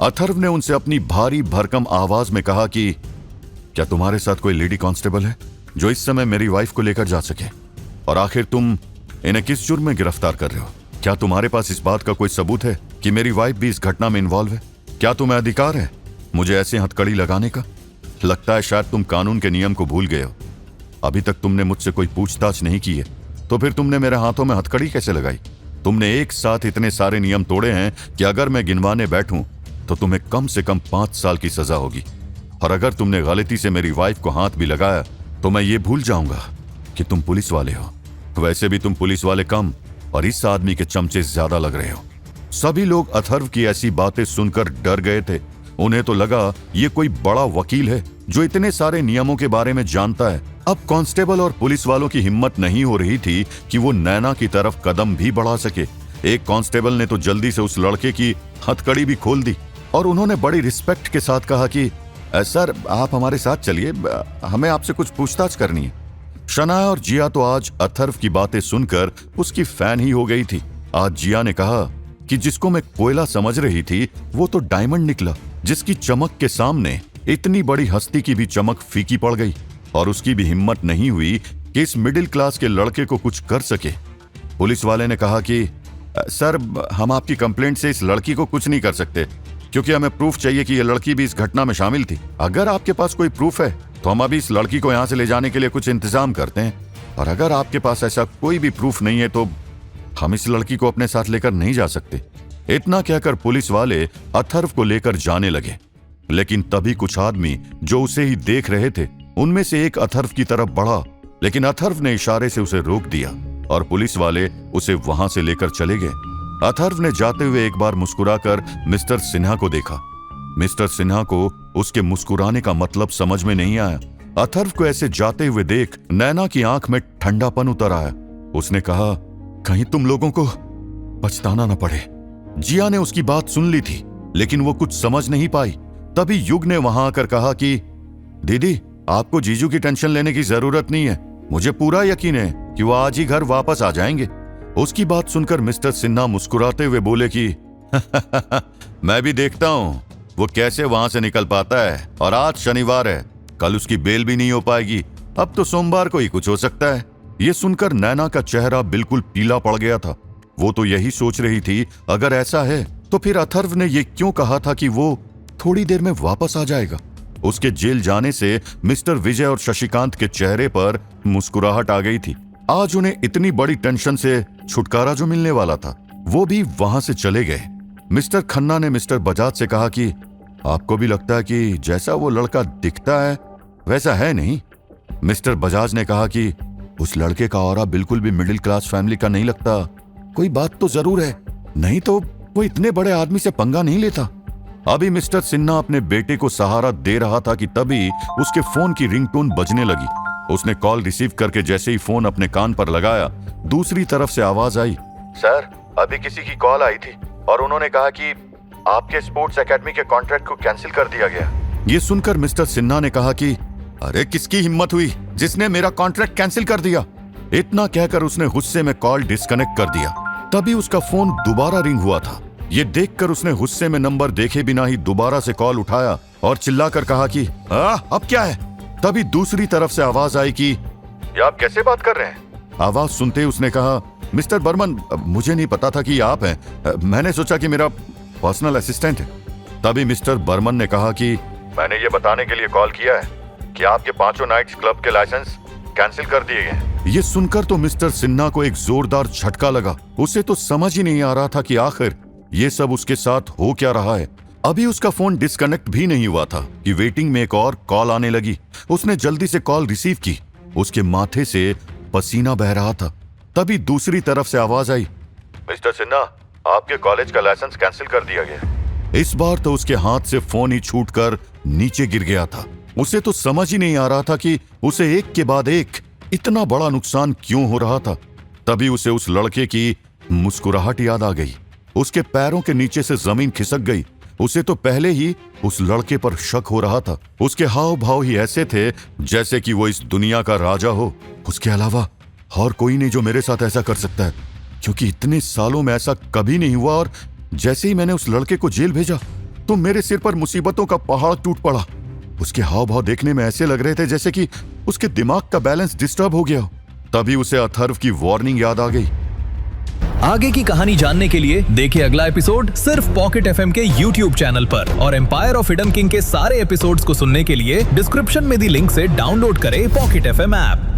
अथर्व ने उनसे अपनी भारी भरकम आवाज में कहा कि क्या तुम्हारे साथ कोई लेडी कांस्टेबल है जो इस समय मेरी वाइफ को लेकर जा सके? और आखिर तुम इन्हें किस जुर्म में गिरफ्तार कर रहे हो? क्या तुम्हारे पास इस बात का कोई सबूत है कि मेरी वाइफ भी इस घटना में इन्वॉल्व है? क्या तुम्हें अधिकार है मुझे ऐसे हथकड़ी लगाने का? लगता है शायद तुम कानून के नियम को भूल गए हो। अभी तक तुमने मुझसे कोई पूछताछ नहीं की है, तो फिर तुमने मेरे हाथों में हथकड़ी कैसे लगाई? तुमने एक साथ इतने सारे नियम तोड़े हैं कि अगर मैं गिनवाने बैठूं तो तुम्हें कम से कम 5 साल की सजा होगी। और अगर तुमने गलती से मेरी वाइफ को हाथ भी लगाया तो मैं ये भूल जाऊंगा कि तुम पुलिस वाले हो। वैसे भी तुम पुलिस वाले कम और इस आदमी के चमचे ज्यादा लग रहे हो। सभी लोग अथर्व की ऐसी बातें सुनकर डर गए थे। उन्हें तो लगा ये कोई बड़ा वकील है जो इतने सारे नियमों के बारे में जानता है। अब कांस्टेबल और पुलिस वालों की हिम्मत नहीं हो रही थी कि वो नैना की तरफ कदम भी बढ़ा सके। एक कांस्टेबल ने तो जल्दी से उस लड़के की हथकड़ी भी खोल दी और उन्होंने बड़ी रिस्पेक्ट के साथ कहा कि सर आप हमारे साथ चलिए, हमें आपसे कुछ पूछताछ करनी है। शनाया और जिया तो आज अथर्व की बातें सुनकर उसकी फैन ही हो गई थी। आज जिया ने कहा कि जिसको मैं कोयला समझ रही थी वो तो डायमंड निकला, जिसकी चमक के सामने इतनी बड़ी हस्ती की भी चमक फीकी पड़ गई और उसकी भी हिम्मत नहीं हुई कि इस मिडिल क्लास के लड़के को कुछ कर सके। पुलिस वाले ने कहा कि सर हम आपकी कंप्लेंट से इस लड़की को कुछ नहीं कर सकते क्योंकि हमें प्रूफ चाहिए कि यह लड़की भी इस घटना में शामिल थी। अगर आपके पास कोई प्रूफ है तो हम अभी इस लड़की को यहाँ से ले जाने के लिए कुछ इंतजाम करते हैं, और अगर आपके पास ऐसा कोई भी प्रूफ नहीं है तो हम इस लड़की को अपने साथ लेकर नहीं जा सकते। इतना कहकर पुलिस वाले अथर्व को लेकर जाने लगे, लेकिन तभी कुछ आदमी जो उसे ही देख रहे थे उनमें से एक अथर्व की तरफ बढ़ा, लेकिन अथर्व ने इशारे से उसे रोक दिया और पुलिस वाले उसे वहां से लेकर चले गए। अथर्व ने जाते हुए एक बार मुस्कुराकर मिस्टर सिन्हा को देखा। मिस्टर सिन्हा को उसके मुस्कुराने का मतलब समझ में नहीं आया। अथर्व को ऐसे जाते हुए देख नैना की आंख में ठंडापन उतर आया। उसने कहा, कहीं तुम लोगों को पछताना न पड़े। जिया ने उसकी बात सुन ली थी लेकिन वो कुछ समझ नहीं पाई। तभी युग ने वहां आकर कहा कि दीदी आपको जीजू की टेंशन लेने की जरूरत नहीं है, मुझे पूरा यकीन है कि वो आज ही घर वापस आ जाएंगे। उसकी बात सुनकर मिस्टर सिन्हा मुस्कुराते हुए बोले कि मैं भी देखता हूं वो कैसे वहां से निकल पाता है, और आज शनिवार है, कल उसकी बेल भी नहीं हो पाएगी, अब तो सोमवार को ही कुछ हो सकता है। ये सुनकर नैना का चेहरा बिल्कुल पीला पड़ गया था। वो तो यही सोच रही थी अगर ऐसा है तो फिर अथर्व ने ये क्यों कहा था कि वो थोड़ी देर में वापस आ जाएगा। उसके जेल जाने से मिस्टर विजय और शशिकांत के चेहरे पर मुस्कुराहट आ गई थी। आज उन्हें इतनी बड़ी टेंशन से छुटकारा जो मिलने वाला था वो भी वहां से चले गए। मिस्टर खन्ना ने मिस्टर बजाज से कहा कि आपको भी लगता है कि जैसा वो लड़का दिखता है वैसा है नहीं? मिस्टर बजाज ने कहा कि उस लड़के का ऑरा बिल्कुल भी मिडिल क्लास फैमिली का नहीं लगता। कोई बात तो जरूर है, नहीं तो वो इतने बड़े आदमी से पंगा नहीं लेता। अभी मिस्टर सिन्हा अपने बेटे को सहारा दे रहा था कि तभी उसके फोन की रिंगटोन बजने लगी। उसने कॉल रिसीव करके जैसे ही फोन अपने कान पर लगाया, दूसरी तरफ से आवाज आई, सर अभी किसी की कॉल आई थी और उन्होंने कहा कि आपके स्पोर्ट्स एकेडमी के कॉन्ट्रैक्ट को कैंसिल कर दिया गया। ये सुनकर मिस्टर सिन्हा ने कहा कि अरे किसकी हिम्मत हुई जिसने मेरा कॉन्ट्रैक्ट कैंसिल कर दिया। इतना कहकर उसने गुस्से में कॉल डिस्कनेक्ट कर दिया। तभी उसका फोन दोबारा रिंग हुआ था। ये देखकर उसने गुस्से में नंबर देखे बिना ही दोबारा से कॉल उठाया और चिल्लाकर कहा कि अब क्या है। तभी दूसरी तरफ से आवाज आई कि ये आप कैसे बात कर रहे हैं? आवाज सुनते ही उसने कहा, मिस्टर बर्मन मुझे नहीं पता था कि आप हैं, मैंने सोचा कि मेरा पर्सनल असिस्टेंट है। तभी मिस्टर बर्मन ने कहा कि मैंने ये बताने के लिए कॉल किया है कि आपके 5 नाइट्स क्लब के लाइसेंस कैंसिल कर दिए गए। ये सुनकर तो मिस्टर सिन्हा को एक जोरदार झटका लगा। उसे तो समझ ही नहीं आ रहा था कि आखिर ये सब उसके साथ हो क्या रहा है। अभी उसका फोन डिस्कनेक्ट भी नहीं हुआ था कि वेटिंग में एक और कॉल आने लगी। उसने जल्दी से कॉल रिसीव की। उसके माथे से पसीना बह रहा था। तभी दूसरी तरफ से आवाज आई, मिस्टर सिन्हा आपके कॉलेज का लाइसेंस कैंसिल कर दिया गया। इस बार तो उसके हाथ से फोन ही छूटकर नीचे गिर गया था। उसे तो समझ ही नहीं आ रहा था कि उसे एक के बाद एक इतना बड़ा नुकसान क्यों हो रहा था। तभी उसे उस लड़के की मुस्कुराहट याद आ गई। उसके पैरों के नीचे से जमीन खिसक गई। उसे तो पहले ही उस लड़के पर शक हो रहा था। उसके हाव भाव ही ऐसे थे जैसे कि वो इस दुनिया का राजा हो। उसके अलावा और कोई नहीं जो मेरे साथ ऐसा कर सकता है, क्योंकि इतने सालों में ऐसा कभी नहीं हुआ। और जैसे ही मैंने उस लड़के को जेल भेजा तो मेरे सिर पर मुसीबतों का पहाड़ टूट पड़ा। उसके हाव भाव देखने में ऐसे लग रहे थे जैसे कि उसके दिमाग का बैलेंस डिस्टर्ब हो गया हो। तभी उसे अथर्व की वार्निंग याद आ गई। आगे की कहानी जानने के लिए देखिए अगला एपिसोड सिर्फ पॉकेट एफएम के यूट्यूब चैनल पर, और एम्पायर ऑफ हिडन किंग के सारे एपिसोड्स को सुनने के लिए डिस्क्रिप्शन में दी लिंक से डाउनलोड करें पॉकेट एफएम ऐप।